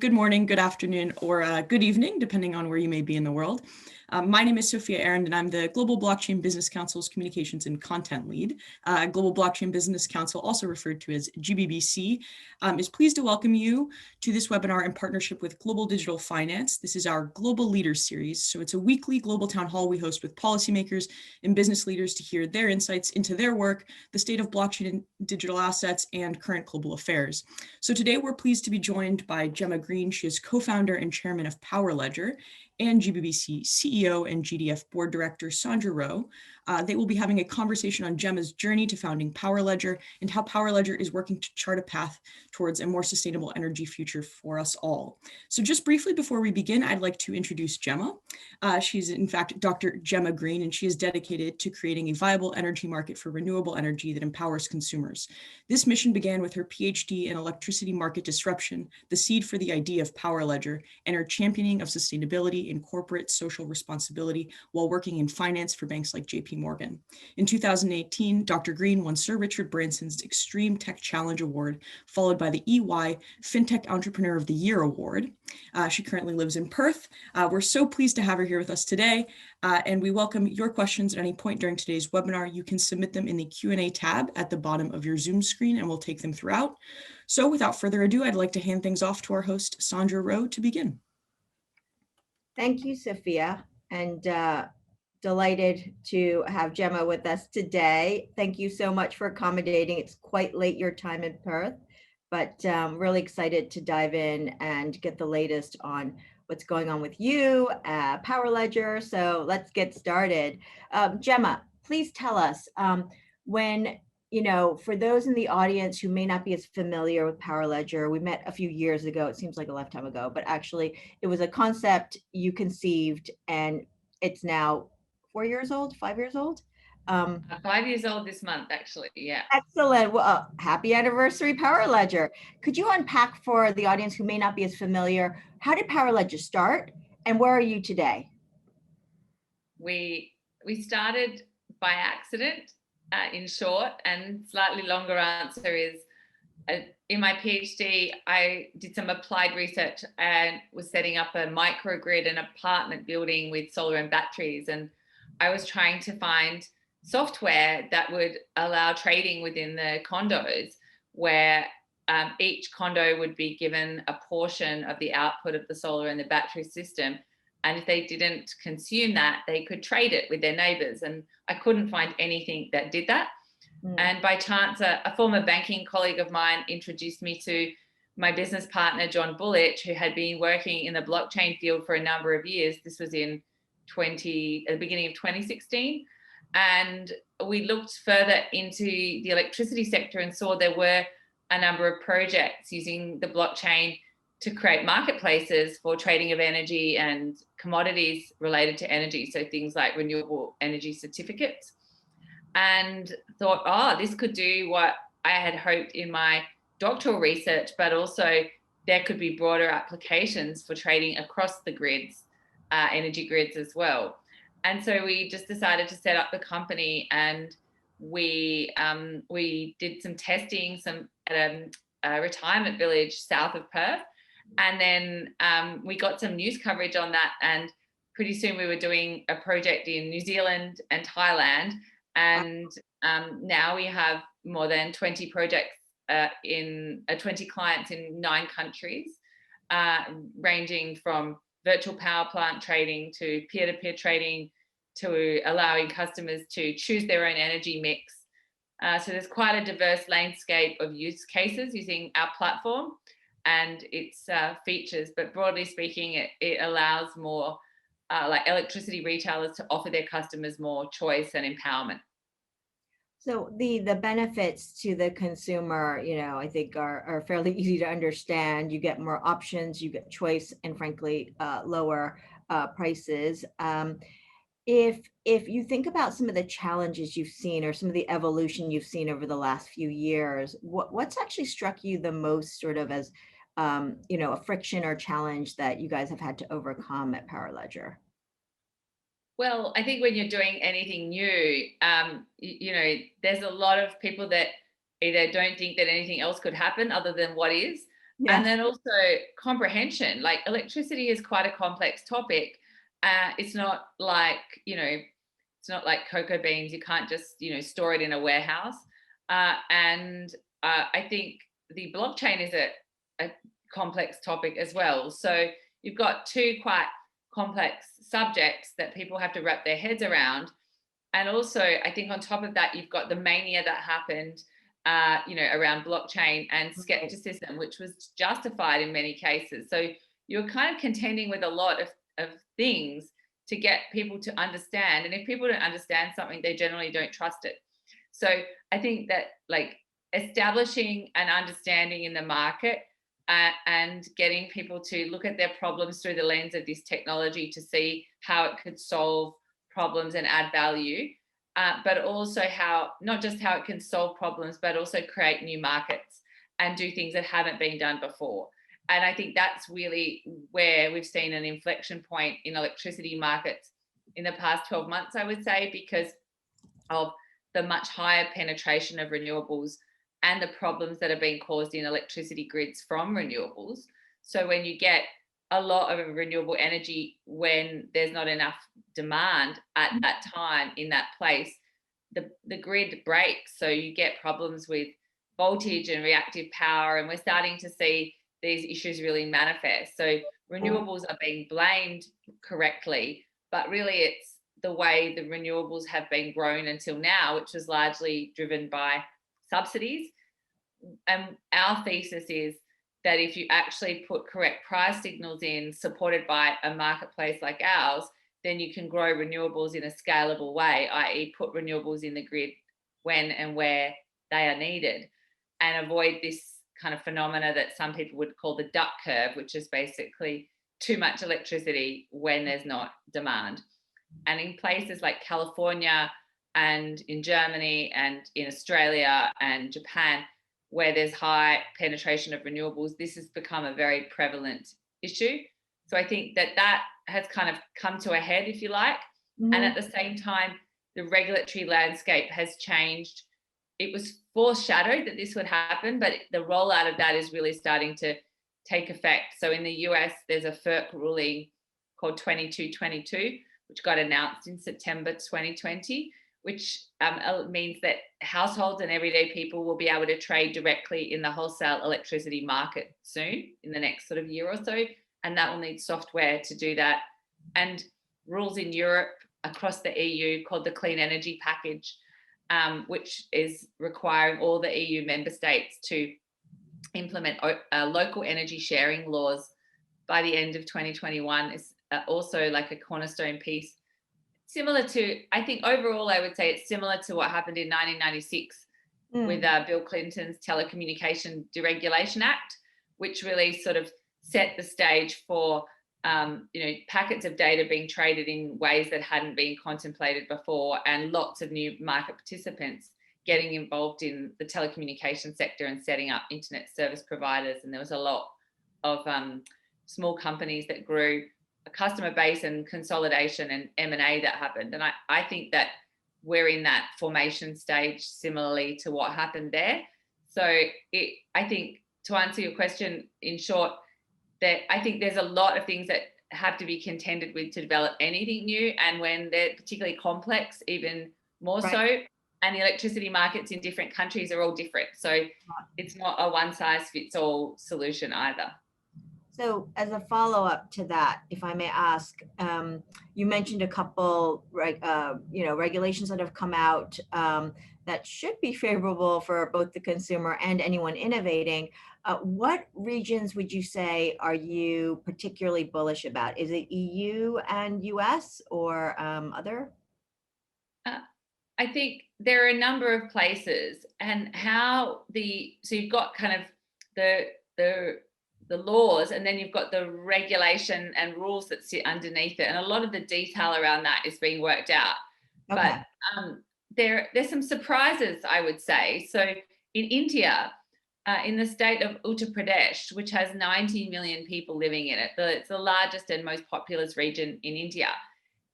Good morning, good afternoon, or good evening, depending on where you may be in the world. My name is Sophia Arend, and I'm the Global Blockchain Business Council's Communications and Content Lead. Global Blockchain Business Council, also referred to as GBBC, is pleased to welcome you to this webinar in partnership with Global Digital Finance. This is our Global Leaders Series, so it's a weekly global town hall we host with policymakers and business leaders to hear their insights into their work, the state of blockchain and digital assets, and current global affairs. So today we're pleased to be joined by Jemma Green. She is co-founder and chairman of PowerLedger, and GBBC CEO and GDF board director Sandra Ro. They will be having a conversation on Jemma's journey to founding PowerLedger and how PowerLedger is working to chart a path towards a more sustainable energy future for us all. So just briefly before we begin, I'd like to introduce Jemma. She's in fact Dr. Jemma Green, and she is dedicated to creating a viable energy market for renewable energy that empowers consumers. This mission began with her PhD in electricity market disruption, the seed for the idea of PowerLedger, and her championing of sustainability in corporate social responsibility while working in finance for banks like JP Morgan. In 2018, Dr. Green won Sir Richard Branson's Extreme Tech Challenge Award, followed by the EY Fintech Entrepreneur of the Year Award. She currently lives in Perth. We're so pleased to have her here with us today, and we welcome your questions at any point during today's webinar. You can submit them in the Q&A tab at the bottom of your Zoom screen, and we'll take them throughout. So without further ado, I'd like to hand things off to our host, Sandra Ro, to begin. Thank you, Sophia, and delighted to have Jemma with us today. Thank you so much for accommodating. It's quite late your time in Perth, but really excited to dive in and get the latest on what's going on with you, PowerLedger. So let's get started. Jemma, please tell us for those in the audience who may not be as familiar with PowerLedger, we met a few years ago. It seems like a lifetime ago, but actually it was a concept you conceived, and it's now 4 years old, 5 years old? 5 years old this month, actually, yeah. Excellent. Well, happy anniversary, PowerLedger. Could you unpack for the audience who may not be as familiar, how did PowerLedger start, and where are you today? We started by accident. In short, and slightly longer answer is, in my PhD, I did some applied research and was setting up a microgrid and apartment building with solar and batteries. And I was trying to find software that would allow trading within the condos, where each condo would be given a portion of the output of the solar and the battery system. And if they didn't consume that, they could trade it with their neighbors. And I couldn't find anything that did that. And by chance, a former banking colleague of mine introduced me to my business partner, John Bullich, who had been working in the blockchain field for a number of years. This was at the beginning of 2016. And we looked further into the electricity sector and saw there were a number of projects using the blockchain to create marketplaces for trading of energy and commodities related to energy. So things like renewable energy certificates. And thought, this could do what I had hoped in my doctoral research, but also there could be broader applications for trading across the grids, energy grids as well. And so we just decided to set up the company, and we did some testing at a retirement village south of Perth. And then we got some news coverage on that, and pretty soon we were doing a project in New Zealand and Thailand. And now we have more than 20 projects 20 clients in 9 countries, ranging from virtual power plant trading to peer-to-peer trading to allowing customers to choose their own energy mix. So there's quite a diverse landscape of use cases using our platform and its features, but broadly speaking, it allows more like electricity retailers to offer their customers more choice and empowerment. So the benefits to the consumer, I think are fairly easy to understand. You get more options, you get choice, and frankly, lower prices. If you think about some of the challenges you've seen or some of the evolution you've seen over the last few years, what's actually struck you the most sort of as a friction or challenge that you guys have had to overcome at PowerLedger? Well, I think when you're doing anything new, there's a lot of people that either don't think that anything else could happen other than what is. Yeah. And then also comprehension, like electricity is quite a complex topic. It's not like, it's not like cocoa beans. You can't just, store it in a warehouse. I think the blockchain is a complex topic as well. So you've got two quite complex subjects that people have to wrap their heads around. And also, I think on top of that, you've got the mania that happened, around blockchain and skepticism, which was justified in many cases. So you're kind of contending with a lot of things to get people to understand. And if people don't understand something, they generally don't trust it. So I think that like establishing an understanding in the market and getting people to look at their problems through the lens of this technology to see how it could solve problems and add value, but also not just how it can solve problems, but also create new markets and do things that haven't been done before. And I think that's really where we've seen an inflection point in electricity markets in the past 12 months, I would say, because of the much higher penetration of renewables and the problems that are being caused in electricity grids from renewables. So when you get a lot of renewable energy when there's not enough demand at that time in that place, the grid breaks. So you get problems with voltage and reactive power, and we're starting to see these issues really manifest. So renewables are being blamed correctly, but really it's the way the renewables have been grown until now, which was largely driven by subsidies. And our thesis is that if you actually put correct price signals in, supported by a marketplace like ours, then you can grow renewables in a scalable way, i.e. put renewables in the grid when and where they are needed, and avoid this kind of phenomena that some people would call the duck curve, which is basically too much electricity when there's not demand. And in places like California and in Germany and in Australia and Japan, where there's high penetration of renewables, this has become a very prevalent issue. So I think that has kind of come to a head, if you like. And at the same time, the regulatory landscape has changed. It was foreshadowed that this would happen, but the rollout of that is really starting to take effect. So in the US, there's a FERC ruling called 2222, which got announced in September 2020, which means that households and everyday people will be able to trade directly in the wholesale electricity market soon, in the next sort of year or so. And that will need software to do that. And rules in Europe across the EU called the Clean Energy Package, which is requiring all the EU member states to implement local energy sharing laws by the end of 2021 is also like a cornerstone piece. Similar to, I think overall, I would say it's similar to what happened in 1996 with Bill Clinton's Telecommunication Deregulation Act, which really sort of set the stage for packets of data being traded in ways that hadn't been contemplated before, and lots of new market participants getting involved in the telecommunication sector and setting up internet service providers. And there was a lot of small companies that grew a customer base and consolidation and M&A that happened. And I think that we're in that formation stage similarly to what happened there. So I think to answer your question in short, that I think there's a lot of things that have to be contended with to develop anything new. And when they're particularly complex, even more so. And the electricity markets in different countries are all different. So it's not a one size fits all solution either. So as a follow-up to that, if I may ask, you mentioned a couple, regulations that have come out that should be favorable for both the consumer and anyone innovating. What regions would you say are you particularly bullish about? Is it EU and US or other? I think there are a number of places, and so you've got kind of the laws, and then you've got the regulation and rules that sit underneath it, and a lot of the detail around that is being worked out. Okay. But there's some surprises, I would say. So in India, in the state of Uttar Pradesh, which has 90 million people living in it, it's the largest and most populous region in India,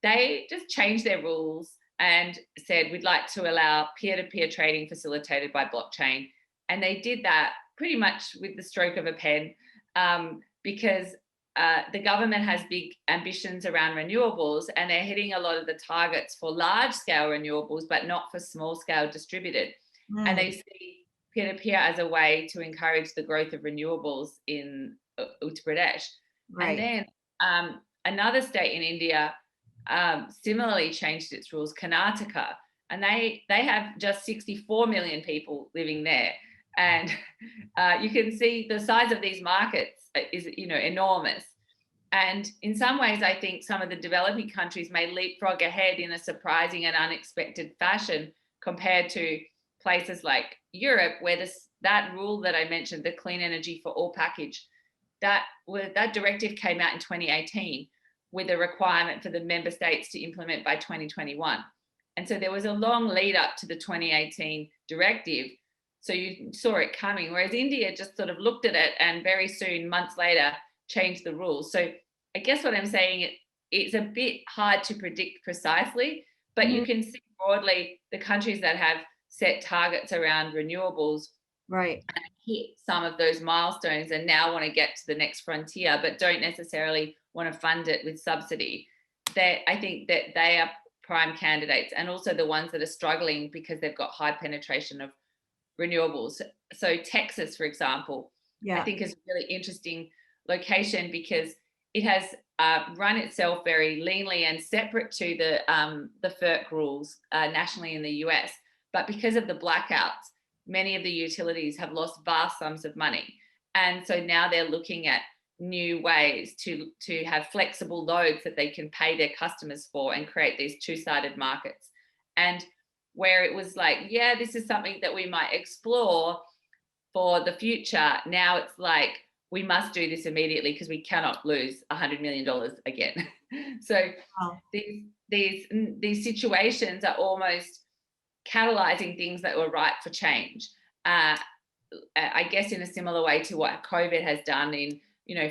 they just changed their rules and said, we'd like to allow peer-to-peer trading facilitated by blockchain. And they did that pretty much with the stroke of a pen, because the government has big ambitions around renewables, and they're hitting a lot of the targets for large scale renewables, but not for small scale distributed. And they see peer-to-peer as a way to encourage the growth of renewables in Uttar Pradesh. Right. And then another state in India similarly changed its rules, Karnataka, and they have just 64 million people living there. And you can see the size of these markets is, enormous. And in some ways, I think some of the developing countries may leapfrog ahead in a surprising and unexpected fashion compared to places like Europe, where that rule that I mentioned, the Clean Energy for All package, that directive came out in 2018 with a requirement for the member states to implement by 2021. And so there was a long lead up to the 2018 directive. So you saw it coming, whereas India just sort of looked at it and very soon, months later, changed the rules. So I guess what I'm saying, it's a bit hard to predict precisely, but you can see broadly the countries that have set targets around renewables, right, and hit some of those milestones and now want to get to the next frontier, but don't necessarily want to fund it with subsidy. I think that they are prime candidates, and also the ones that are struggling because they've got high penetration of renewables. So Texas, for example, I think is a really interesting location because it has run itself very leanly and separate to the FERC rules nationally in the US. But because of the blackouts, many of the utilities have lost vast sums of money. And so now they're looking at new ways to have flexible loads that they can pay their customers for and create these two-sided markets. And where it was like, yeah, this is something that we might explore for the future, now it's like, we must do this immediately because we cannot lose $100 million again. So these situations are almost catalyzing things that were ripe for change. I guess in a similar way to what COVID has done in,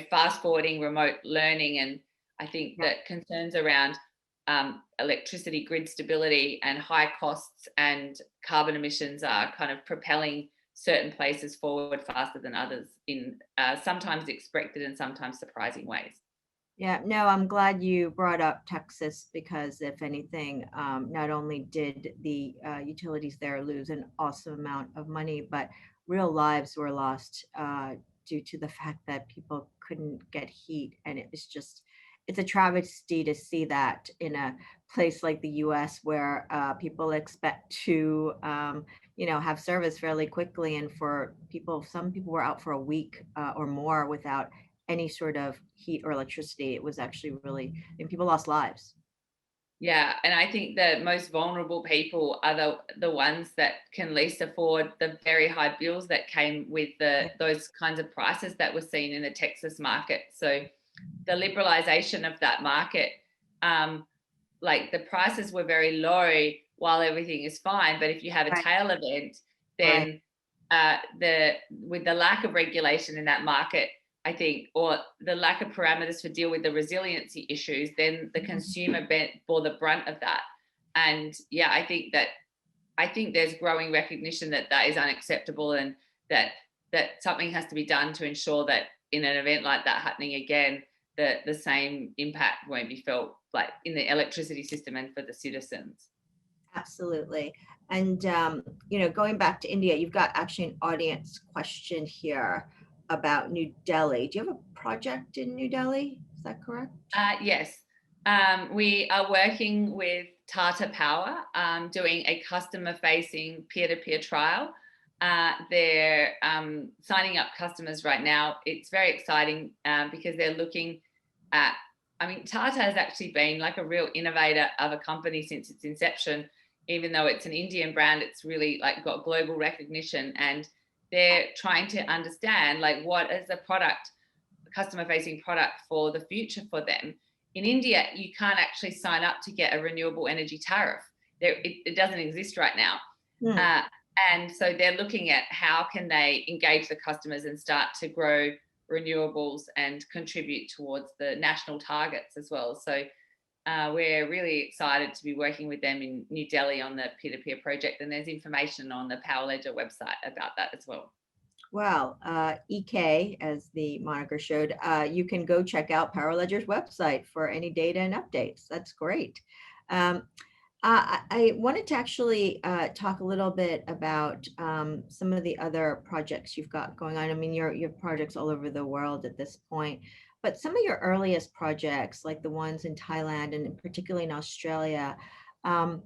fast forwarding remote learning. And I think that concerns around electricity grid stability and high costs and carbon emissions are kind of propelling certain places forward faster than others in sometimes expected and sometimes surprising ways. Yeah, no, I'm glad you brought up Texas because if anything, not only did the utilities there lose an awesome amount of money, but real lives were lost due to the fact that people couldn't get heat. And it's a travesty to see that in a place like the US where people expect to, have service fairly quickly. And some people were out for a week or more without any sort of heat or electricity. It was actually people lost lives. Yeah, and I think the most vulnerable people are the ones that can least afford the very high bills that came with those kinds of prices that were seen in the Texas market. So the liberalization of that market, like the prices were very low while everything is fine, but if you have a tail event, then with the lack of regulation in that market, I think, or the lack of parameters to deal with the resiliency issues, then the consumer bore the brunt of that. And yeah, I think there's growing recognition that is unacceptable, and that something has to be done to ensure that in an event like that happening again, the same impact won't be felt like in the electricity system and for the citizens. Absolutely. And, going back to India, you've got actually an audience question here about New Delhi. Do you have a project in New Delhi? Is that correct? Yes. We are working with Tata Power, doing a customer-facing peer-to-peer trial. They're signing up customers right now. It's very exciting because they're looking at, Tata has actually been like a real innovator of a company since its inception. Even though it's an Indian brand, it's really like got global recognition, and they're trying to understand like what is a customer-facing product for the future for them. In India, you can't actually sign up to get a renewable energy tariff. It doesn't exist right now. And so they're looking at how can they engage the customers and start to grow renewables and contribute towards the national targets as well. So we're really excited to be working with them in New Delhi on the peer-to-peer project, and there's information on the Power Ledger website about that as well. Well, EK, as the moniker showed, you can go check out Powerledger's website for any data and updates. That's great. Um, I wanted to actually talk a little bit about some of the other projects you've got going on. I mean, you have projects all over the world at this point, but some of your earliest projects, like the ones in Thailand and particularly in Australia, um,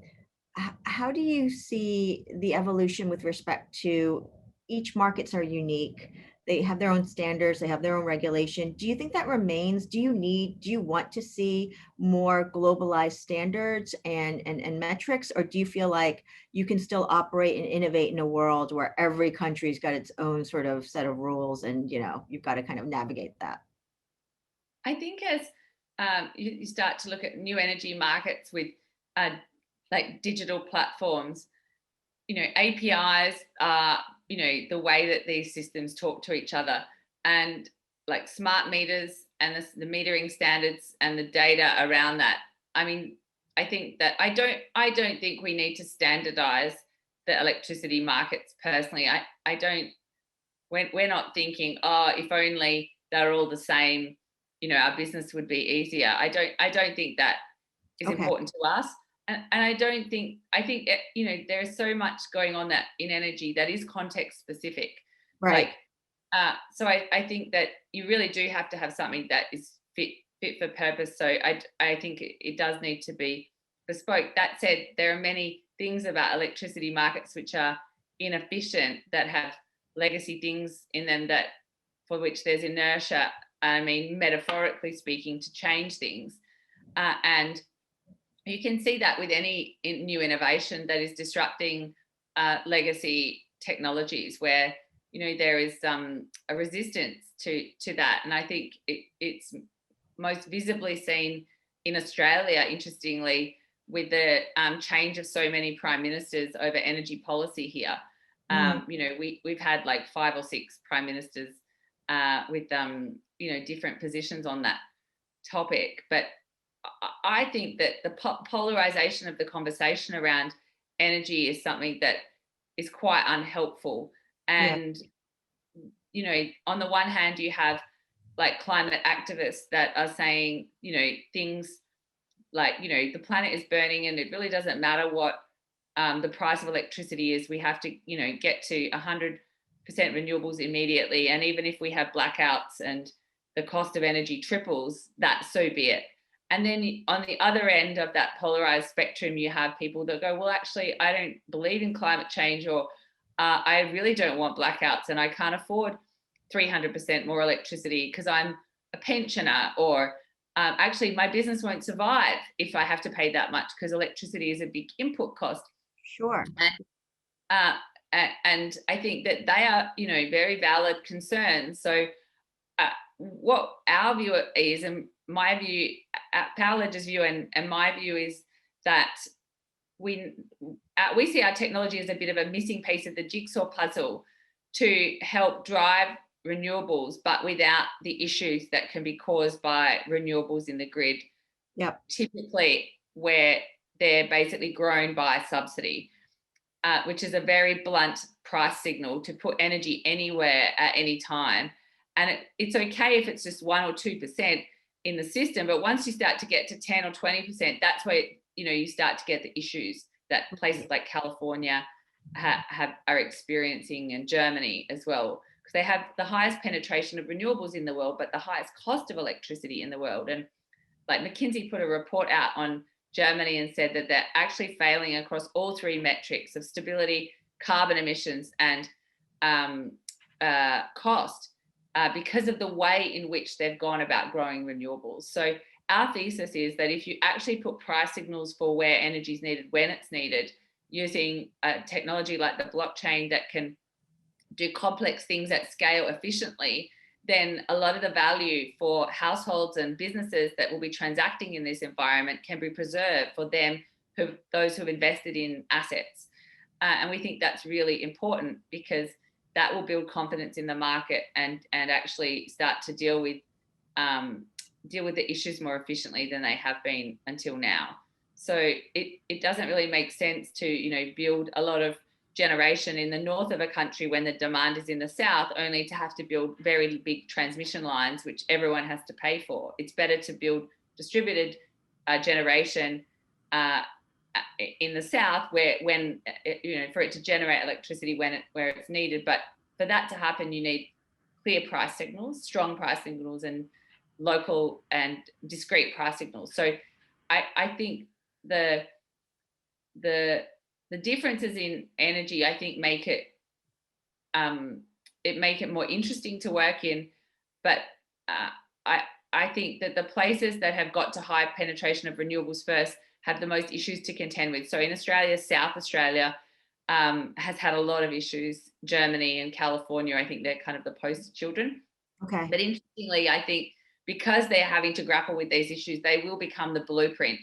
how do you see the evolution with respect to each markets are unique? They have their own standards, they have their own regulation. Do you think that remains? Do you want to see more globalized standards and metrics, or do you feel like you can still operate and innovate in a world where every country's got its own sort of set of rules and you've got to kind of navigate that? I think as you start to look at new energy markets with like digital platforms, APIs are, the way that these systems talk to each other, and like smart meters and the metering standards and the data around that. I mean, I think that I don't think we need to standardize the electricity markets personally. I don't, we're not thinking, oh, if only they're all the same, our business would be easier. I don't think that is important to us. And I think there is so much going on that in energy that is context specific. Right. So I think that you really do have to have something that is fit for purpose. So I think it does need to be bespoke. That said, there are many things about electricity markets which are inefficient, that have legacy things in them, that for which there's inertia, I mean, metaphorically speaking, to change things. And you can see that with any new innovation that is disrupting legacy technologies, where there is a resistance to that. And I think it's most visibly seen in Australia, interestingly, with the change of so many prime ministers over energy policy here. We've had like 5 or 6 prime ministers with different positions on that topic. But I think that the polarization of the conversation around energy is something that is quite unhelpful. And, on the one hand, you have like climate activists that are saying, things like, the planet is burning and it really doesn't matter what the price of electricity is. We have to, get to 100% renewables immediately. And even if we have blackouts and the cost of energy triples, that so be it. And then on the other end of that polarized spectrum, you have people that go, well, actually, I don't believe in climate change, or I really don't want blackouts, and I can't afford 300% more electricity because I'm a pensioner, or actually my business won't survive if I have to pay that much because electricity is a big input cost. Sure. And I think that they are, very valid concerns. So what our view is, and my view, Powerledger's view and my view, is that we see our technology as a bit of a missing piece of the jigsaw puzzle to help drive renewables, but without the issues that can be caused by renewables in the grid. Yep. Typically where they're basically grown by subsidy, which is a very blunt price signal to put energy anywhere at any time. And it's okay if it's just 1 or 2% in the system, but once you start to get to 10 or 20%, that's where you start to get the issues that places like California are experiencing, and Germany as well, because they have the highest penetration of renewables in the world, but the highest cost of electricity in the world. And like McKinsey put a report out on Germany and said that they're actually failing across all 3 metrics of stability, carbon emissions, and cost. Because of the way in which they've gone about growing renewables. So our thesis is that if you actually put price signals for where energy is needed, when it's needed, using technology like the blockchain that can do complex things at scale efficiently, then a lot of the value for households and businesses that will be transacting in this environment can be preserved for them, those who've invested in assets. And we think that's really important, because that will build confidence in the market and actually start to deal with the issues more efficiently than they have been until now. So it doesn't really make sense to build a lot of generation in the north of a country when the demand is in the south, only to have to build very big transmission lines, which everyone has to pay for. It's better to build distributed generation in the south, where for it to generate electricity where it's needed. But for that to happen, you need clear price signals, strong price signals, and local and discrete price signals. So I think the differences in energy, I think, make it more interesting to work in. But I think that the places that have got to high penetration of renewables first have the most issues to contend with. So in Australia, South Australia has had a lot of issues. Germany and California, I think they're kind of the poster children. Okay. But interestingly, I think because they're having to grapple with these issues, they will become the blueprint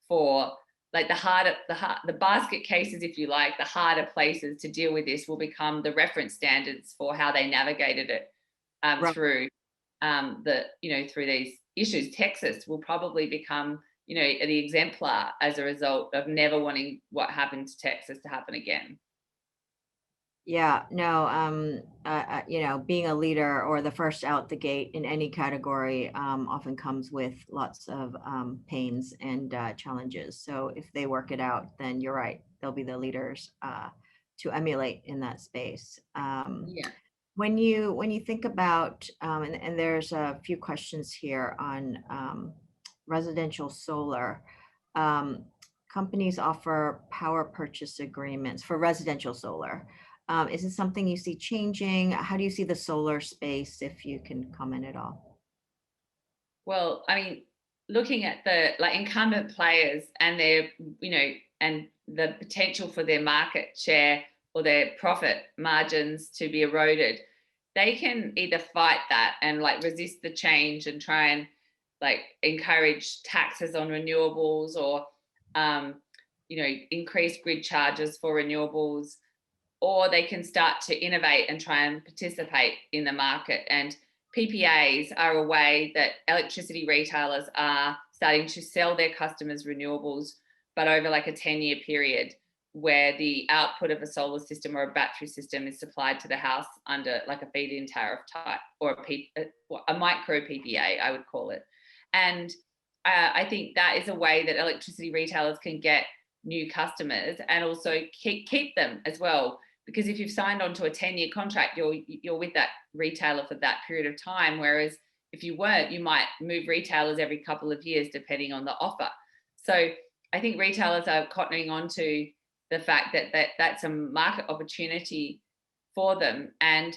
for like the basket cases, if you like, the harder places to deal with this will become the reference standards for how they navigated it Right. through through these issues. Texas will probably become, the exemplar as a result of never wanting what happened to Texas to happen again. Yeah, no, being a leader or the first out the gate in any category often comes with lots of pains and challenges. So if they work it out, then you're right, they'll be the leaders to emulate in that space. Yeah. When you think about, and there's a few questions here on residential solar, companies offer power purchase agreements for residential solar. Is it something you see changing? How do you see the solar space, if you can comment at all? Well, I mean, looking at the incumbent players and their, and the potential for their market share or their profit margins to be eroded, they can either fight that and resist the change and try and encourage taxes on renewables or, increase grid charges for renewables, or they can start to innovate and try and participate in the market. And PPAs are a way that electricity retailers are starting to sell their customers renewables, but over a 10-year period, where the output of a solar system or a battery system is supplied to the house under a feed-in tariff type, or a micro PPA, I would call it. And I think that is a way that electricity retailers can get new customers and also keep them as well. Because if you've signed on to a 10-year contract, you're with that retailer for that period of time. Whereas if you weren't, you might move retailers every couple of years, depending on the offer. So I think retailers are cottoning on to the fact that that's a market opportunity for them. And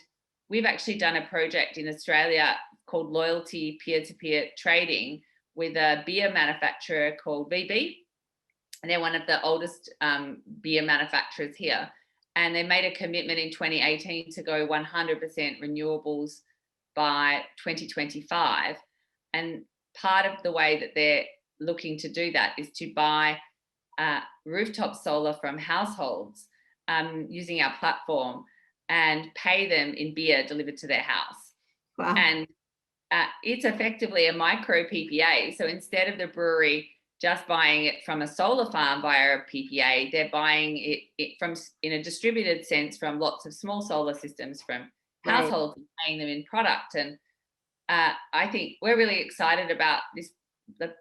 we've actually done a project in Australia called Loyalty Peer-to-Peer Trading with a beer manufacturer called VB. And they're one of the oldest beer manufacturers here. And they made a commitment in 2018 to go 100% renewables by 2025. And part of the way that they're looking to do that is to buy rooftop solar from households using our platform and pay them in beer delivered to their house. Wow. And it's effectively a micro PPA. So instead of the brewery just buying it from a solar farm via a PPA, they're buying it from, in a distributed sense, from lots of small solar systems from households, and paying them in product. And I think we're really excited about this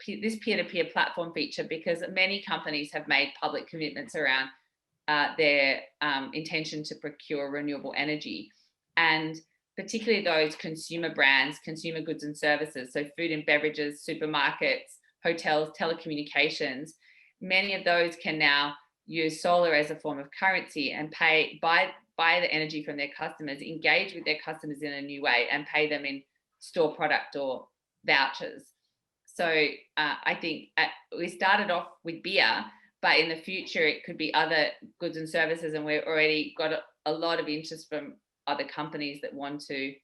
peer-to-peer platform feature, because many companies have made public commitments around their intention to procure renewable energy, and particularly those consumer brands, consumer goods and services, so food and beverages, supermarkets, hotels, telecommunications. Many of those can now use solar as a form of currency and buy the energy from their customers, engage with their customers in a new way, and pay them in store product or vouchers. So I think we started off with beer, but in the future it could be other goods and services, and we've already got a lot of interest from other companies that want to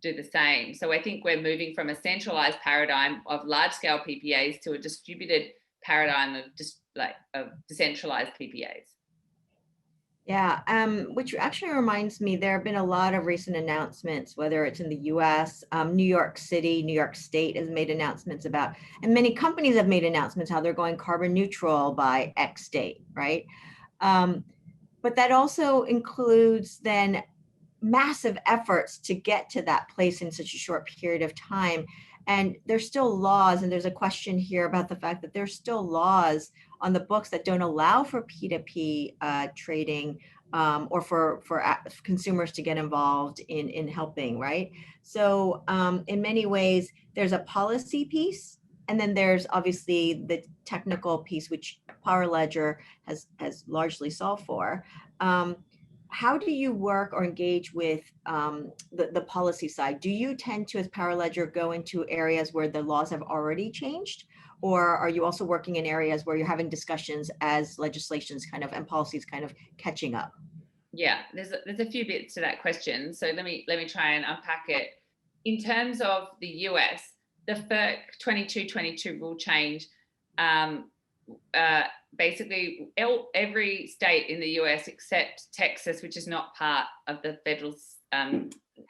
do the same. So I think we're moving from a centralized paradigm of large-scale PPAs to a distributed paradigm of decentralized PPAs. Yeah, which actually reminds me, there have been a lot of recent announcements, whether it's in the US, New York City, New York State has made announcements about, and many companies have made announcements how they're going carbon neutral by X date, right? But that also includes then massive efforts to get to that place in such a short period of time. And there's still laws, and there's a question here about the fact that there's still laws on the books that don't allow for P2P trading, or for consumers to get involved in helping, right? So in many ways, there's a policy piece, and then there's obviously the technical piece, which Power Ledger has largely solved for. How do you work or engage with the policy side? Do you tend to, as Power Ledger, go into areas where the laws have already changed? Or are you also working in areas where you're having discussions as legislations kind of and policies kind of catching up? Yeah, there's a few bits to that question. So let me try and unpack it. In terms of the US, the FERC 2222 rule change, basically every state in the US except Texas, which is not part of the federal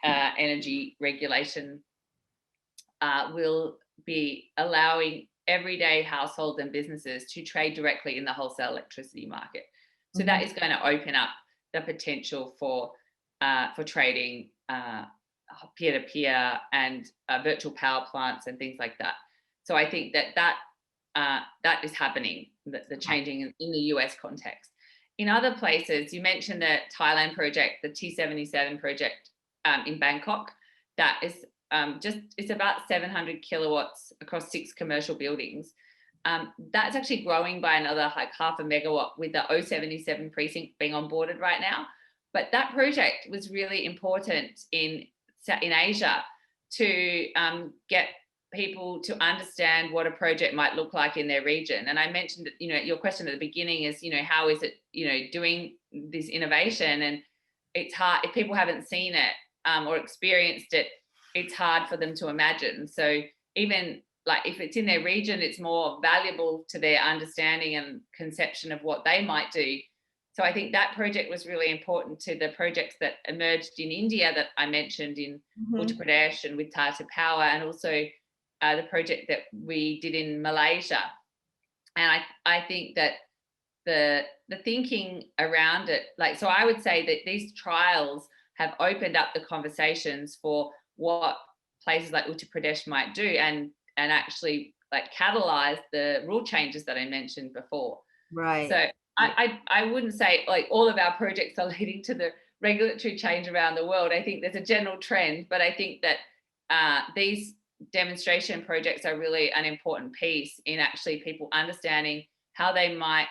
energy regulation, will be allowing everyday households and businesses to trade directly in the wholesale electricity market. So that is going to open up the potential for trading peer-to-peer and virtual power plants and things like that. So I think that is happening, the changing in the US context. In other places, you mentioned the Thailand project, the T77 project in Bangkok, that is it's about 700 kilowatts across 6 commercial buildings. That's actually growing by another like 0.5 megawatt with the 077 precinct being onboarded right now. But that project was really important in Asia to get people to understand what a project might look like in their region. And I mentioned that, your question at the beginning is, how is it, doing this innovation? And it's hard if people haven't seen it or experienced it. It's hard for them to imagine. So even like if it's in their region, it's more valuable to their understanding and conception of what they might do. So I think that project was really important to the projects that emerged in India that I mentioned in Uttar Pradesh and with Tata Power, and also the project that we did in Malaysia. And I think that the thinking around it, so I would say that these trials have opened up the conversations for what places like Uttar Pradesh might do and actually catalyze the rule changes that I mentioned before. Right. So I wouldn't say all of our projects are leading to the regulatory change around the world. I think there's a general trend, but I think that these demonstration projects are really an important piece in actually people understanding how they might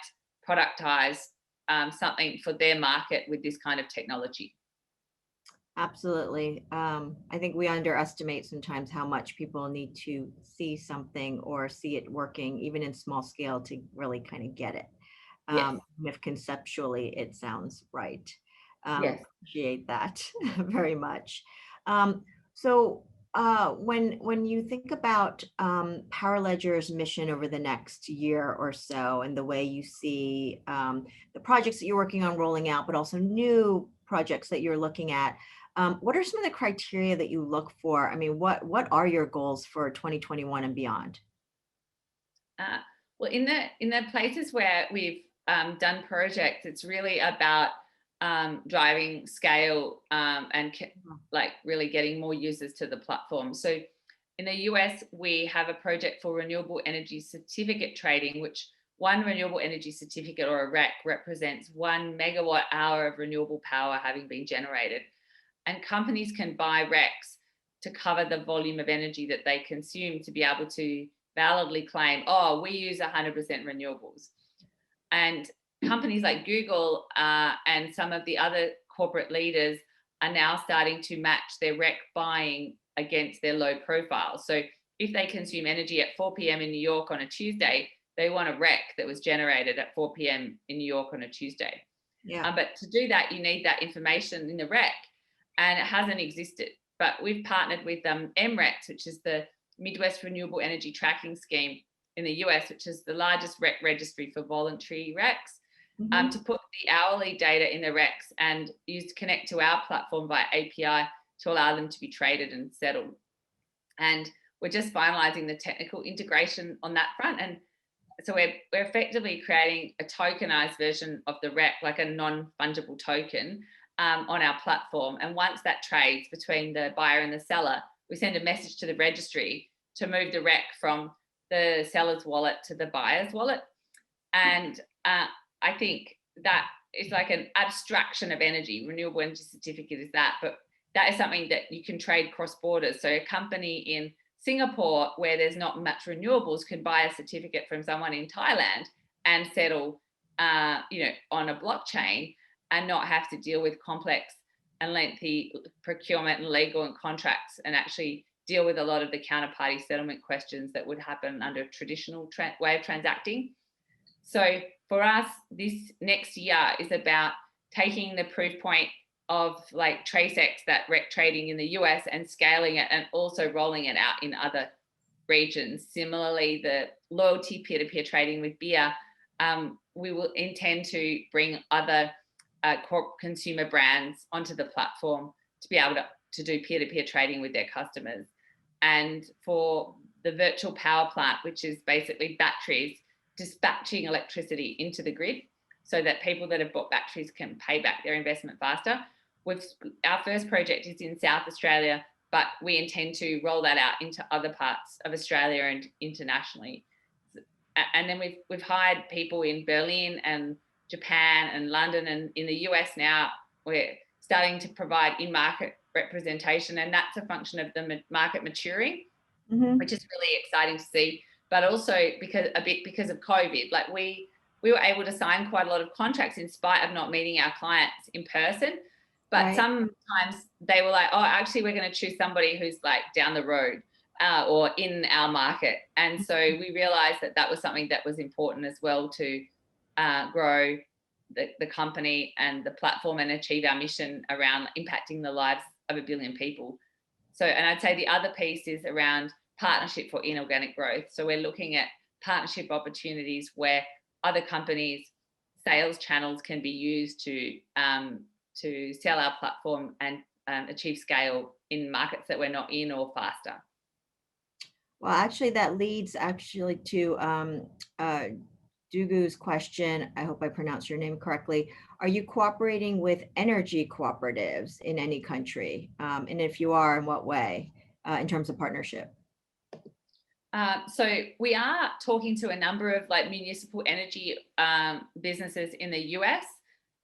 productize something for their market with this kind of technology. Absolutely. I think we underestimate sometimes how much people need to see something or see it working, even in small scale, to really kind of get it. Yes. If conceptually it sounds right. Yes. Appreciate that very much. So when you think about Power Ledger's mission over the next year or so, and the way you see the projects that you're working on rolling out, but also new projects that you're looking at, what are some of the criteria that you look for? I mean, what are your goals for 2021 and beyond? Well, in the places where we've done projects, it's really about driving scale and really getting more users to the platform. So in the US, we have a project for renewable energy certificate trading, which one renewable energy certificate, or a REC, represents 1 megawatt hour of renewable power having been generated. And companies can buy RECs to cover the volume of energy that they consume to be able to validly claim, oh, we use 100% renewables. And companies like Google and some of the other corporate leaders are now starting to match their REC buying against their low profile. So if they consume energy at 4 p.m. in New York on a Tuesday, they want a REC that was generated at 4 p.m. in New York on a Tuesday. Yeah. But to do that, you need that information in the REC, and it hasn't existed. But we've partnered with MREX, which is the Midwest Renewable Energy Tracking Scheme in the US, which is the largest REC registry for voluntary RECs, to put the hourly data in the RECs and connect to our platform via API to allow them to be traded and settled. And we're just finalizing the technical integration on that front. And so we're effectively creating a tokenized version of the REC, like a non-fungible token, on our platform. And once that trades between the buyer and the seller, we send a message to the registry to move the REC from the seller's wallet to the buyer's wallet. And I think that is like an abstraction of energy. Renewable energy certificate is that, but that is something that you can trade cross borders. So a company in Singapore, where there's not much renewables, can buy a certificate from someone in Thailand and settle, on a blockchain, and not have to deal with complex and lengthy procurement and legal and contracts, and actually deal with a lot of the counterparty settlement questions that would happen under a traditional way of transacting. So for us, this next year is about taking the proof point of like TraceX, that REC trading in the US, and scaling it and also rolling it out in other regions. Similarly, the Loyalty peer-to-peer trading with beer, we will intend to bring other consumer brands onto the platform to be able to do peer-to-peer trading with their customers. And for the virtual power plant, which is basically batteries dispatching electricity into the grid so that people that have bought batteries can pay back their investment faster. Our first project is in South Australia, but we intend to roll that out into other parts of Australia and internationally. And then we've hired people in Berlin and Japan and London, and in the US now we're starting to provide in-market representation, and that's a function of the market maturing, which is really exciting to see. But also because of COVID, like we were able to sign quite a lot of contracts in spite of not meeting our clients in person. But right. Sometimes they were like, oh, actually, we're going to choose somebody who's like down the road or in our market. And so we realized that was something that was important as well to grow the company and the platform and achieve our mission around impacting the lives of 1 billion people. So, and I'd say the other piece is around partnership for inorganic growth. So we're looking at partnership opportunities where other companies' sales channels can be used to sell our platform and achieve scale in markets that we're not in or faster. Well, actually, that leads to Dugu's question. I hope I pronounced your name correctly. Are you cooperating with energy cooperatives in any country? And if you are, in what way in terms of partnership? So we are talking to a number of like municipal energy businesses in the US.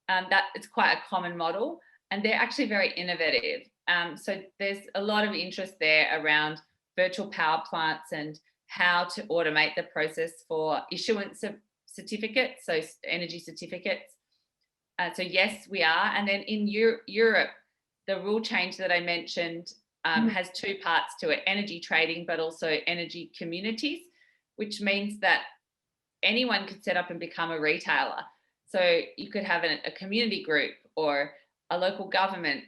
That it's quite a common model, and they're actually very innovative. So there's a lot of interest there around virtual power plants and how to automate the process for issuance of certificates, so energy certificates. So yes, we are. And then in Europe, the rule change that I mentioned has two parts to it: energy trading, but also energy communities, which means that anyone could set up and become a retailer. So you could have a community group, or a local government,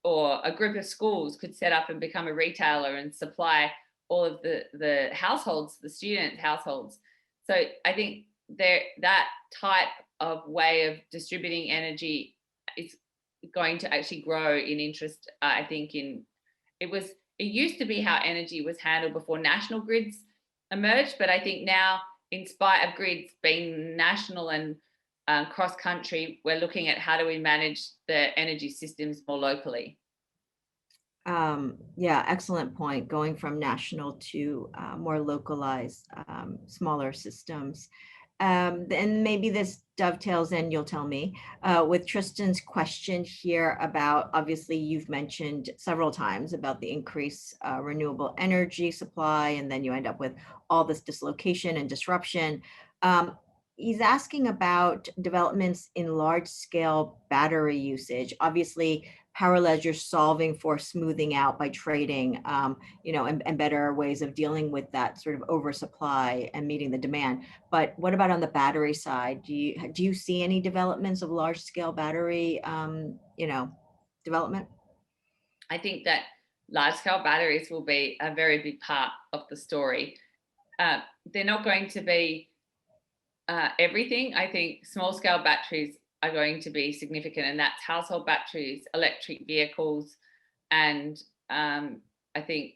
or a group of schools could set up and become a retailer and supply all of the households, the student households. So I think that type of way of distributing energy is going to actually grow in interest. I think it used to be how energy was handled before national grids emerged, but I think now, in spite of grids being national and cross country, we're looking at how do we manage the energy systems more locally. Yeah, excellent point. Going from national to more localized, smaller systems. And maybe this dovetails in, you'll tell me, with Tristan's question here about, obviously you've mentioned several times about the increased renewable energy supply, and then you end up with all this dislocation and disruption. He's asking about developments in large scale battery usage. Obviously, power ledger solving for smoothing out by trading, and better ways of dealing with that sort of oversupply and meeting the demand. But what about on the battery side? Do you see any developments of large scale battery, development? I think that large scale batteries will be a very big part of the story. They're not going to be everything. I think small scale batteries are going to be significant, and that's household batteries, electric vehicles, and I think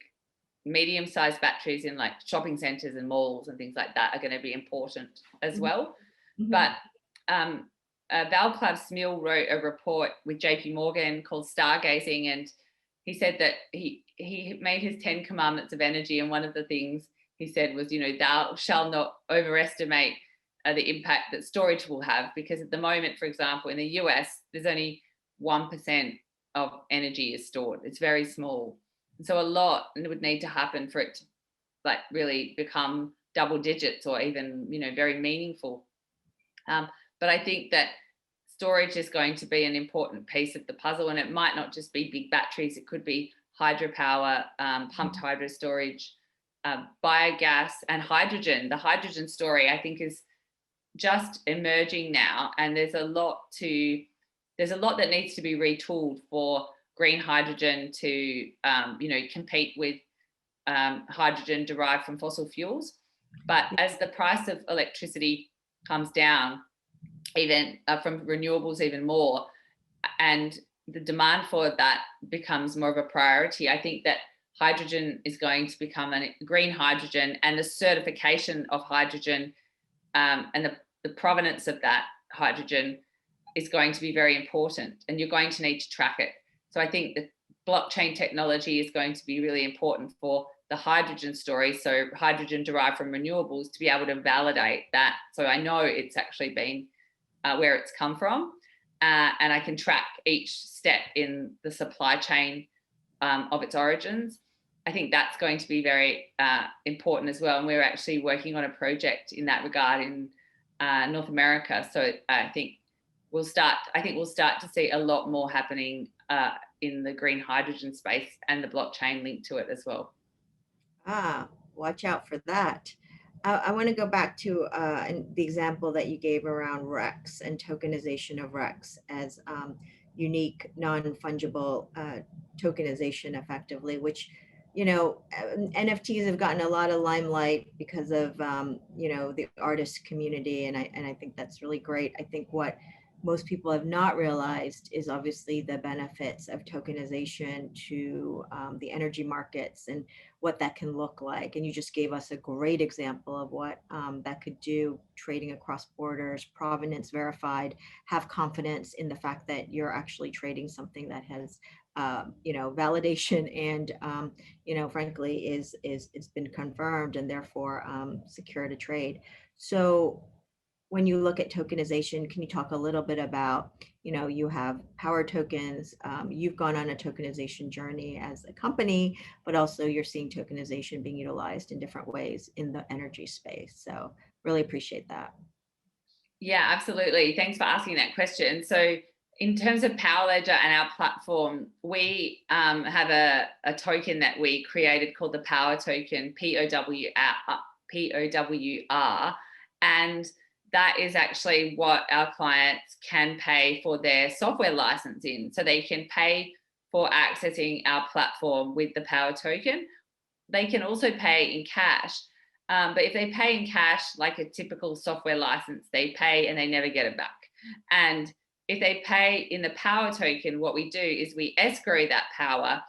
medium-sized batteries in like shopping centers and malls and things like that are going to be important as well. But Val Clav-Smil wrote a report with JP Morgan called Stargazing, and he said that he made his 10 commandments of energy, and one of the things he said was, thou shall not overestimate the impact that storage will have, because at the moment, for example, in the US, there's only 1% of energy is stored. It's very small. And so a lot would need to happen for it to like really become double digits or even, very meaningful. But I think that storage is going to be an important piece of the puzzle, and it might not just be big batteries. It could be hydropower, pumped hydro storage, biogas, and hydrogen. The hydrogen story, I think, is just emerging now, and there's a lot that needs to be retooled for green hydrogen to compete with hydrogen derived from fossil fuels. But as the price of electricity comes down, even from renewables even more, and the demand for that becomes more of a priority, I think that hydrogen is going to become a green hydrogen, and the certification of hydrogen and the provenance of that hydrogen is going to be very important, and you're going to need to track it. So I think that blockchain technology is going to be really important for the hydrogen story. So hydrogen derived from renewables, to be able to validate that. So I know it's actually been where it's come from, and I can track each step in the supply chain of its origins. I think that's going to be very important as well. And we're actually working on a project in that regard in North America. So I think we'll start to see a lot more happening in the green hydrogen space, and the blockchain linked to it as well. Watch out for that. I want to go back to the example that you gave around REX and tokenization of REX as unique, non-fungible tokenization effectively, which, NFTs have gotten a lot of limelight because of, the artist community. And I think that's really great. I think what most people have not realized is obviously the benefits of tokenization to the energy markets and what that can look like. And you just gave us a great example of what that could do, trading across borders, provenance verified, have confidence in the fact that you're actually trading something that has, validation and, frankly, it's been confirmed and therefore secure to trade. So when you look at tokenization, can you talk a little bit about, you have power tokens, you've gone on a tokenization journey as a company, but also you're seeing tokenization being utilized in different ways in the energy space. So really appreciate that. Yeah, absolutely. Thanks for asking that question. So in terms of Power Ledger and our platform, we have a token that we created called the Power Token, POWR, and that is actually what our clients can pay for their software license in. So they can pay for accessing our platform with the Power Token. They can also pay in cash. But if they pay in cash, like a typical software license, they pay and they never get it back. And if they pay in the Power Token, what we do is we escrow that power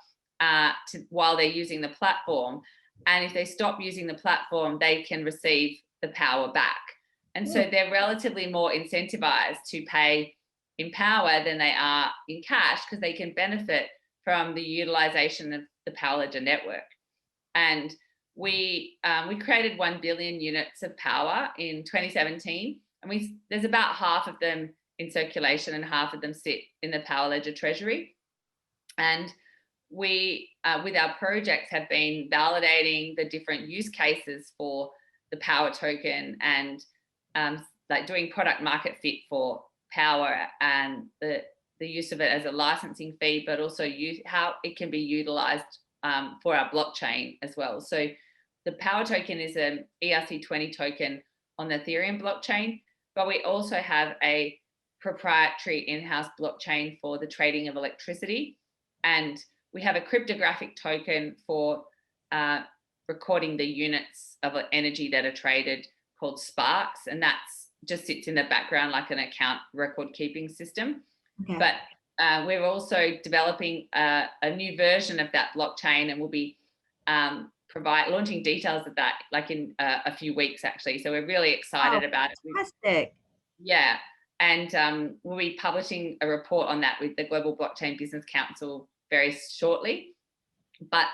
while they're using the platform. And if they stop using the platform, they can receive the power back. And so they're relatively more incentivized to pay in power than they are in cash, because they can benefit from the utilization of the Power Ledger network. And we created 1 billion units of power in 2017, and there's about half of them in circulation and half of them sit in the Power Ledger treasury. And we, with our projects, have been validating the different use cases for the Power Token and like doing product market fit for power and the use of it as a licensing fee, but also how it can be utilized for our blockchain as well. So the Power Token is an ERC20 token on the Ethereum blockchain, but we also have a proprietary in-house blockchain for the trading of electricity. And we have a cryptographic token for recording the units of energy that are traded called Sparks. And that's just sits in the background like an account record keeping system. Okay. But we're also developing a new version of that blockchain, and we'll be launching details of that like in a few weeks actually. So we're really excited about it. Fantastic. Yeah. And we'll be publishing a report on that with the Global Blockchain Business Council very shortly. But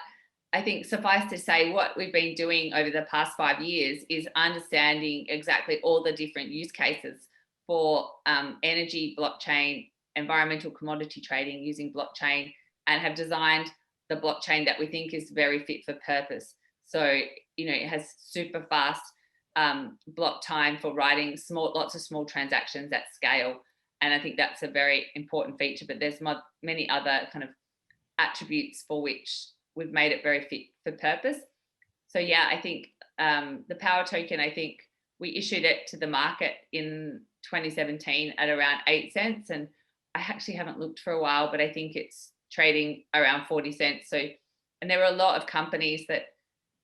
I think suffice to say, what we've been doing over the past 5 years is understanding exactly all the different use cases for energy, blockchain, environmental commodity trading using blockchain, and have designed the blockchain that we think is very fit for purpose. So, you know, it has super fast block time for writing lots of small transactions at scale. And I think that's a very important feature, but there's many other kind of attributes for which we've made it very fit for purpose. So yeah, I think the Power Token, I think we issued it to the market in 2017 at around 8 cents. And I actually haven't looked for a while, but I think it's trading around 40 cents. So, and there were a lot of companies that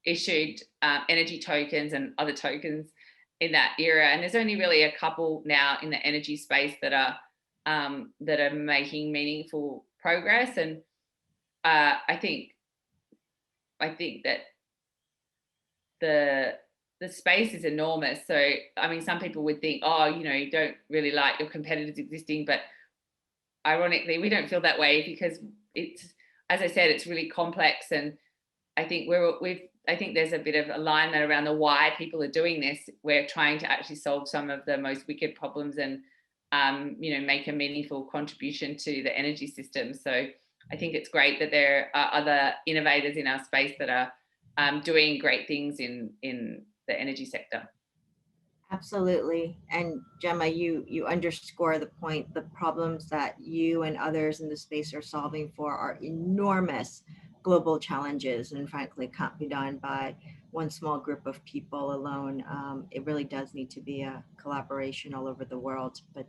issued energy tokens and other tokens in that era. And there's only really a couple now in the energy space that are making meaningful progress. And I think that the space is enormous. So, I mean, some people would think, oh, you know, you don't really like your competitors existing, but ironically, we don't feel that way because it's, as I said, it's really complex. And I think I think there's a bit of alignment around the why people are doing this. We're trying to actually solve some of the most wicked problems and, you know, make a meaningful contribution to the energy system. So I think it's great that there are other innovators in our space that are doing great things in the energy sector. Absolutely. And Jemma, you underscore the point. The problems that you and others in the space are solving for are enormous global challenges, and frankly can't be done by one small group of people alone. It really does need to be a collaboration all over the world. But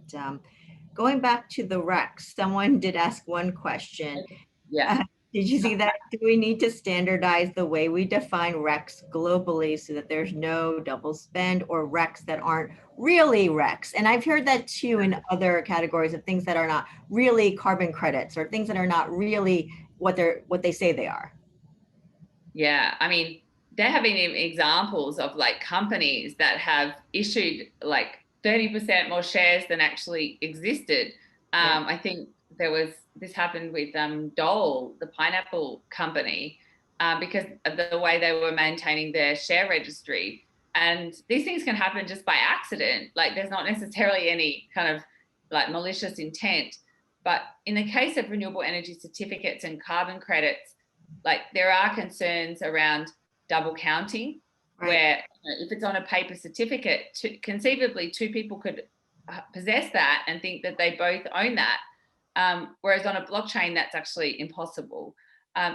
going back to the RECs, someone did ask one question. Yeah. Did you see that? Do we need to standardize the way we define RECs globally so that there's no double spend or RECs that aren't really RECs? And I've heard that too in other categories of things that are not really carbon credits or things that are not really what they say they are. Yeah, I mean, there have been examples of like companies that have issued like 30% more shares than actually existed. I think this happened with Dole, the pineapple company, because of the way they were maintaining their share registry. And these things can happen just by accident. Like there's not necessarily any kind of like malicious intent. But in the case of renewable energy certificates and carbon credits, like there are concerns around double counting, right, where if it's on a paper certificate, conceivably two people could possess that and think that they both own that. Whereas on a blockchain, that's actually impossible.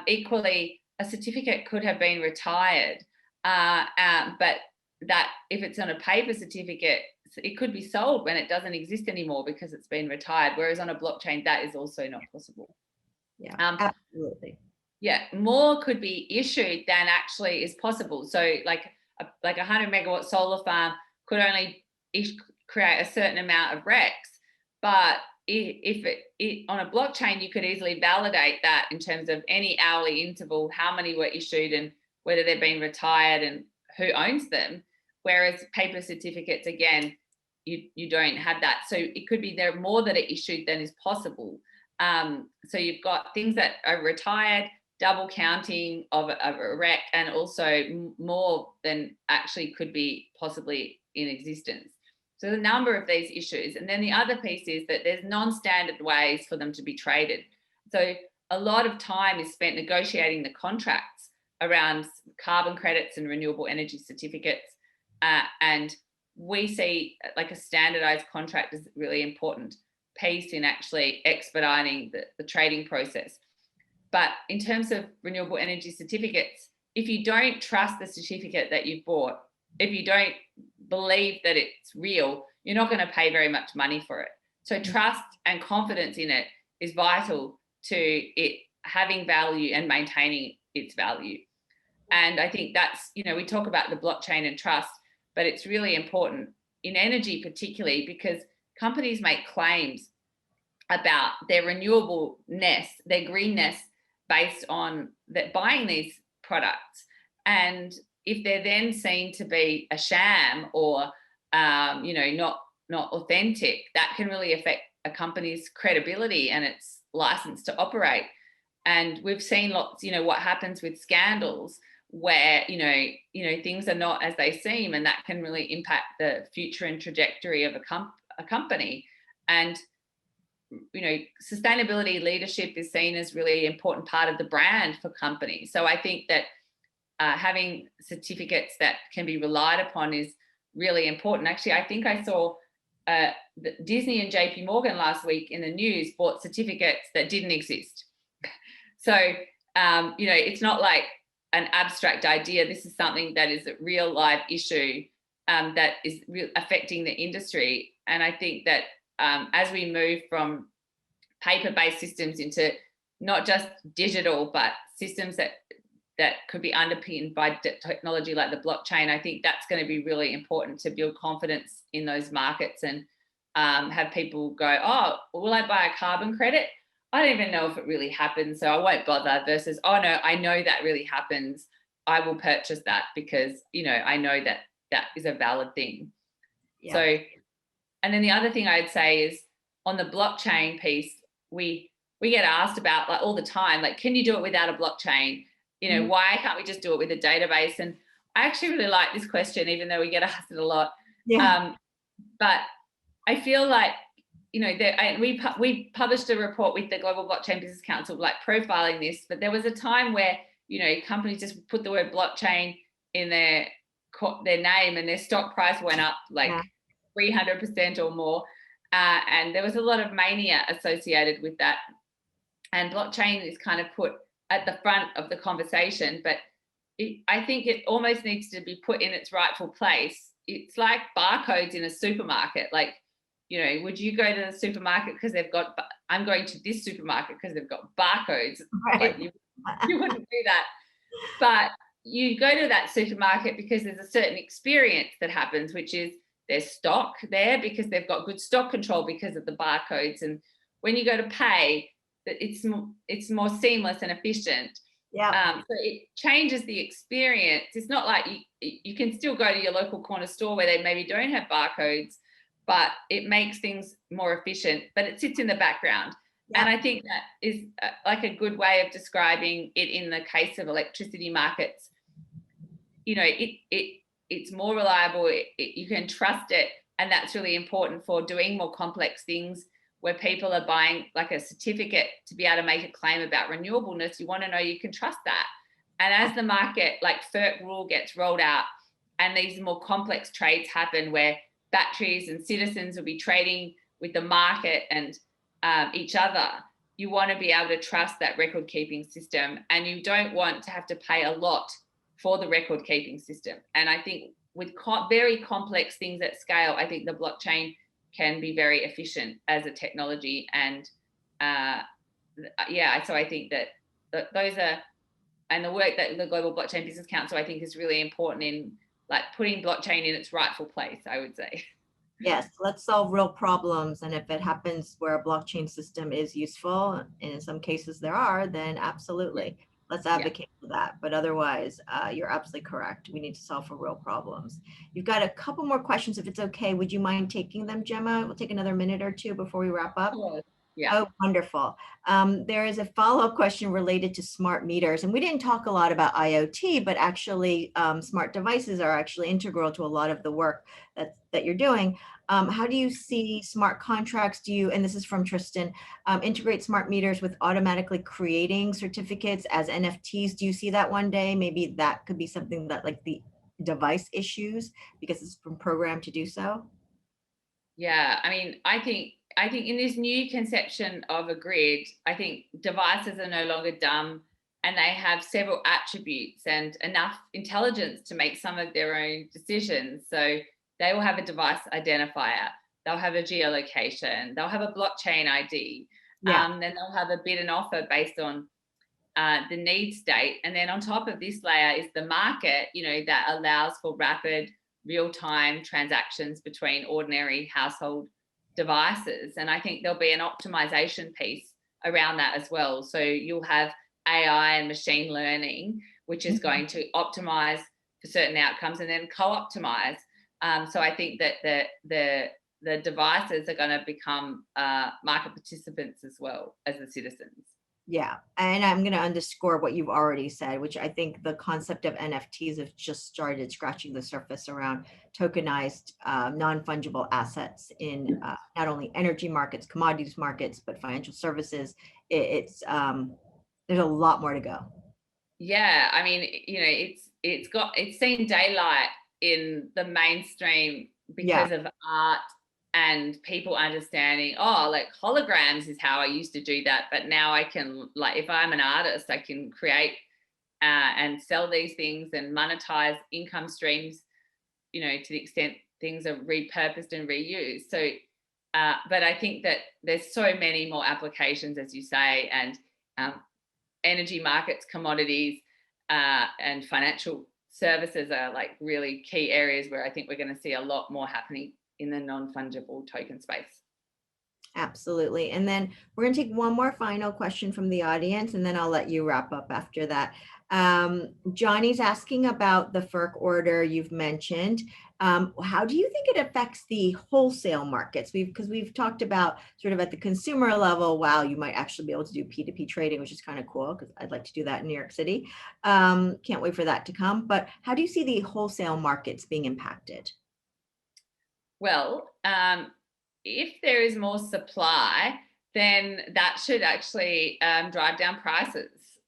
Equally, a certificate could have been retired, but that if it's on a paper certificate, it could be sold when it doesn't exist anymore because it's been retired. Whereas on a blockchain, that is also not possible. Yeah, absolutely. Yeah, more could be issued than actually is possible. So like a 100 megawatt solar farm could only create a certain amount of RECs, but if it on a blockchain, you could easily validate that in terms of any hourly interval, how many were issued and whether they've been retired and who owns them. Whereas paper certificates, again, you don't have that. So it could be there more that are issued than is possible. So you've got things that are retired, double counting of a REC, and also more than actually could be possibly in existence. So the number of these issues. And then the other piece is that there's non-standard ways for them to be traded. So a lot of time is spent negotiating the contracts around carbon credits and renewable energy certificates. And we see like a standardized contract is a really important piece in actually expediting the trading process. But in terms of renewable energy certificates, if you don't trust the certificate that you've bought, if you don't believe that it's real, you're not going to pay very much money for it. So trust and confidence in it is vital to it having value and maintaining its value. And I think that's, you know, we talk about the blockchain and trust, but it's really important in energy particularly because companies make claims about their renewableness, their greenness based on that buying these products. And if they're then seen to be a sham or, not authentic, that can really affect a company's credibility and its license to operate. And we've seen lots, what happens with scandals where, things are not as they seem, and that can really impact the future and trajectory of a company. And, sustainability leadership is seen as really important part of the brand for companies. So I think that having certificates that can be relied upon is really important. Actually, I think I saw Disney and JP Morgan last week in the news bought certificates that didn't exist. So, it's not like an abstract idea. This is something that is a real live issue that is affecting the industry. And I think that as we move from paper-based systems into not just digital, but systems that could be underpinned by technology like the blockchain, I think that's going to be really important to build confidence in those markets and have people go, oh, will I buy a carbon credit? I don't even know if it really happens, so I won't bother, versus, oh no, I know that really happens. I will purchase that because, I know that that is a valid thing. Yeah. So, and then the other thing I'd say is on the blockchain piece, we get asked about like all the time, like, can you do it without a blockchain? Why can't we just do it with a database? And I actually really like this question, even though we get asked it a lot. Yeah. But I feel like, we published a report with the Global Blockchain Business Council, like profiling this, but there was a time where, companies just put the word blockchain in their name and their stock price went up like 300% or more. And there was a lot of mania associated with that. And blockchain is kind of put at the front of the conversation, but I think it almost needs to be put in its rightful place. It's like barcodes in a supermarket. Like, would you go to the supermarket because I'm going to this supermarket because they've got barcodes. Right. Like you wouldn't do that. But you go to that supermarket because there's a certain experience that happens, which is there's stock there because they've got good stock control because of the barcodes. And when you go to pay, it's more seamless and efficient. Yeah. So it changes the experience. It's not like you can still go to your local corner store where they maybe don't have barcodes, but it makes things more efficient, but it sits in the background. Yeah. And I think that is like a good way of describing it in the case of electricity markets. It's more reliable, you can trust it, and that's really important for doing more complex things where people are buying like a certificate to be able to make a claim about renewableness. You want to know you can trust that. And as the market, like FERC rule gets rolled out and these more complex trades happen where batteries and citizens will be trading with the market and each other, you want to be able to trust that record keeping system, and you don't want to have to pay a lot for the record keeping system. And I think with very complex things at scale, I think the blockchain can be very efficient as a technology. And so I think that those are, and the work that the Global Blockchain Business Council, I think, is really important in like putting blockchain in its rightful place, I would say. Yes, let's solve real problems. And if it happens where a blockchain system is useful, and in some cases there are, then absolutely. Let's advocate for that. But otherwise, you're absolutely correct. We need to solve for real problems. You've got a couple more questions, if it's okay. Would you mind taking them, Jemma? We'll take another minute or two before we wrap up. Yeah. Oh, wonderful. There is a follow-up question related to smart meters. And we didn't talk a lot about IoT, but actually smart devices are actually integral to a lot of the work that you're doing. How do you see smart contracts? And this is from Tristan, integrate smart meters with automatically creating certificates as NFTs? Do you see that one day? Maybe that could be something that like the device issues because it's been programmed to do so? Yeah, I mean, I think in this new conception of a grid, I think devices are no longer dumb, and they have several attributes and enough intelligence to make some of their own decisions. So they will have a device identifier, they'll have a geolocation, they'll have a blockchain ID, then they'll have a bid and offer based on the need state. And then on top of this layer is the market, that allows for rapid real-time transactions between ordinary household devices. And I think there'll be an optimization piece around that as well. So you'll have AI and machine learning, which is going to optimize for certain outcomes and then co-optimize. So I think that the devices are going to become market participants as well as the citizens. Yeah, and I'm going to underscore what you've already said, which I think the concept of NFTs have just started scratching the surface around tokenized non-fungible assets in not only energy markets, commodities markets, but financial services. There's a lot more to go. Yeah, I mean, it's seen daylight in the mainstream because of art and people understanding, oh, like holograms is how I used to do that, but now I can, like, if I'm an artist, I can create and sell these things and monetize income streams, to the extent things are repurposed and reused. So, but I think that there's so many more applications, as you say, and energy markets, commodities, and financial services are like really key areas where I think we're going to see a lot more happening in the non-fungible token space. Absolutely. And then we're going to take one more final question from the audience, and then I'll let you wrap up after that. Johnny's asking about the FERC order you've mentioned. How do you think it affects the wholesale markets? Because we've talked about sort of at the consumer level, wow, you might actually be able to do P2P trading, which is kind of cool because I'd like to do that in New York City. Can't wait for that to come. But how do you see the wholesale markets being impacted? Well, if there is more supply, then that should actually drive down prices.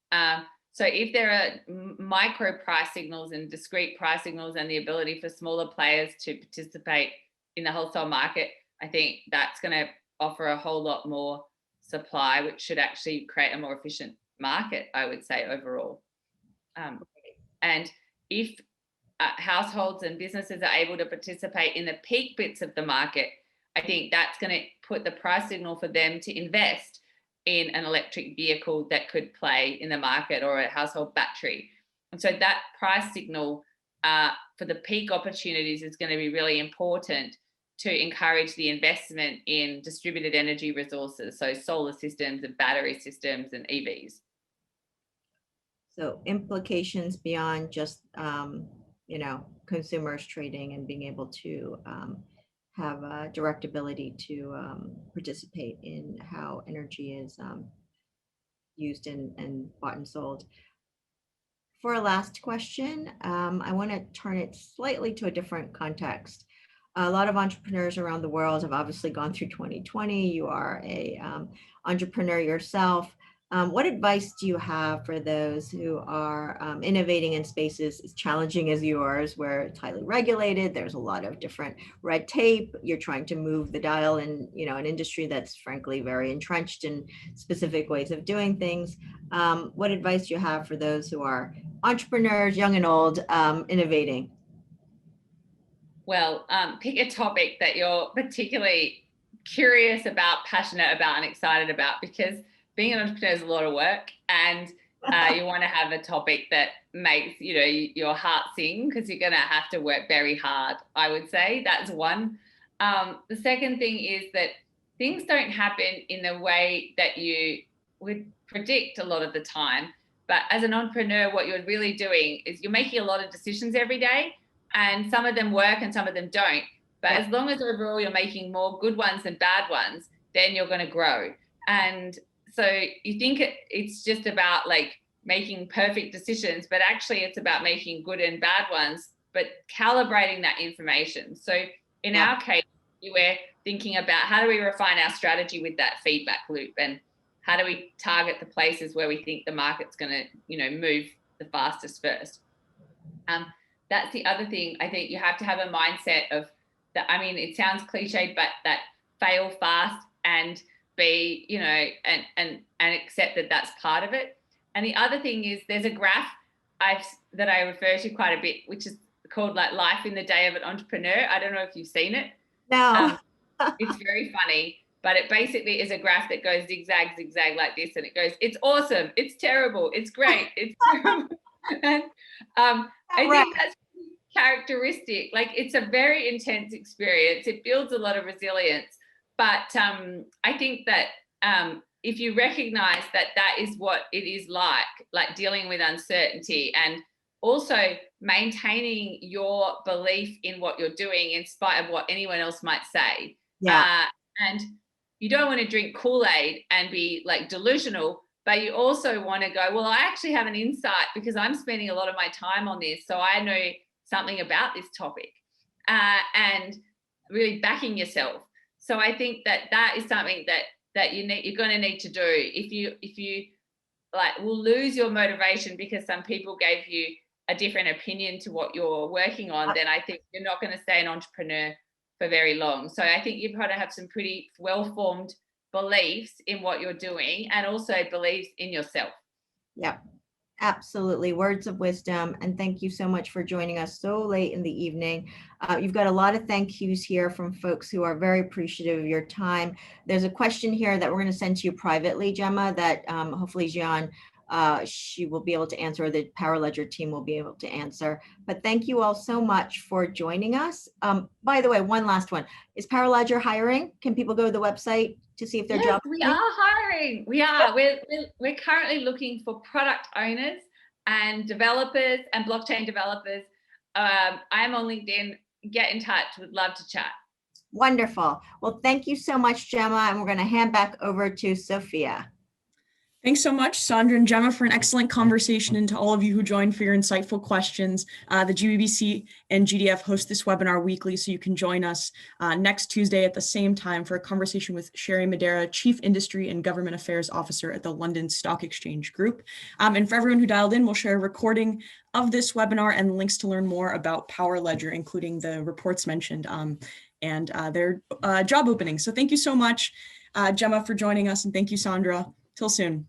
So if there are micro price signals and discrete price signals and the ability for smaller players to participate in the wholesale market, I think that's going to offer a whole lot more supply, which should actually create a more efficient market, I would say, overall. And if households and businesses are able to participate in the peak bits of the market, I think that's going to put the price signal for them to invest in an electric vehicle that could play in the market, or a household battery. And so that price signal for the peak opportunities is going to be really important to encourage the investment in distributed energy resources, so solar systems and battery systems and EVs. So implications beyond just consumers trading and being able to have a direct ability to participate in how energy is used and bought and sold. For a last question, I want to turn it slightly to a different context. A lot of entrepreneurs around the world have obviously gone through 2020. You are a entrepreneur yourself. What advice do you have for those who are innovating in spaces as challenging as yours, where it's highly regulated, there's a lot of different red tape, you're trying to move the dial in, an industry that's frankly very entrenched in specific ways of doing things? What advice do you have for those who are entrepreneurs, young and old, innovating? Well, pick a topic that you're particularly curious about, passionate about, and excited about, because being an entrepreneur is a lot of work, and you want to have a topic that makes your heart sing, because you're going to have to work very hard. I would say that's one. The second thing is that things don't happen in the way that you would predict a lot of the time. But as an entrepreneur, what you're really doing is you're making a lot of decisions every day, and some of them work and some of them don't. But as long as overall you're making more good ones than bad ones, then you're going to grow. And so you think it's just about like making perfect decisions, but actually it's about making good and bad ones, but calibrating that information. So in our case, we're thinking about how do we refine our strategy with that feedback loop, and how do we target the places where we think the market's going to, move the fastest first. That's the other thing. I think you have to have a mindset of that. I mean, it sounds cliched, but that fail fast and be, and accept that that's part of it. And the other thing is there's a graph that I refer to quite a bit, which is called like Life in the Day of an Entrepreneur. I don't know if you've seen it. No. It's very funny, but it basically is a graph that goes zigzag, zigzag like this. And it goes, it's awesome, it's terrible, it's great, it's terrible. And I think that's characteristic. Like, it's a very intense experience. It builds a lot of resilience. But I think that if you recognize that that is what it is like dealing with uncertainty and also maintaining your belief in what you're doing in spite of what anyone else might say. Yeah. And you don't want to drink Kool-Aid and be like delusional, but you also want to go, well, I actually have an insight because I'm spending a lot of my time on this. So I know something about this topic, and really backing yourself. So I think that that is something that you're going to need to do. If you like will lose your motivation because some people gave you a different opinion to what you're working on, then I think you're not going to stay an entrepreneur for very long. So I think you've got to have some pretty well-formed beliefs in what you're doing and also beliefs in yourself. Yep, absolutely. Words of wisdom. And thank you so much for joining us so late in the evening. You've got a lot of thank yous here from folks who are very appreciative of your time. There's a question here that we're going to send to you privately, Jemma, that hopefully Gian, she will be able to answer, or the Power Ledger team will be able to answer. But thank you all so much for joining us. By the way, one last one. Is Power Ledger hiring? Can people go to the website to see if their job? We are hiring. We are. We're currently looking for product owners and developers and blockchain developers. I'm on LinkedIn. Get in touch. Would love to chat. Wonderful. Well, thank you so much, Jemma. And we're going to hand back over to Sophia. Thanks so much, Sandra and Jemma, for an excellent conversation, and to all of you who joined for your insightful questions. The GBBC and GDF host this webinar weekly, so you can join us next Tuesday at the same time for a conversation with Sherry Madera, Chief Industry and Government Affairs Officer at the London Stock Exchange Group. And for everyone who dialed in, we'll share a recording of this webinar and links to learn more about Power Ledger, including the reports mentioned and their job openings. So thank you so much, Jemma, for joining us, and thank you, Sandra. Till soon.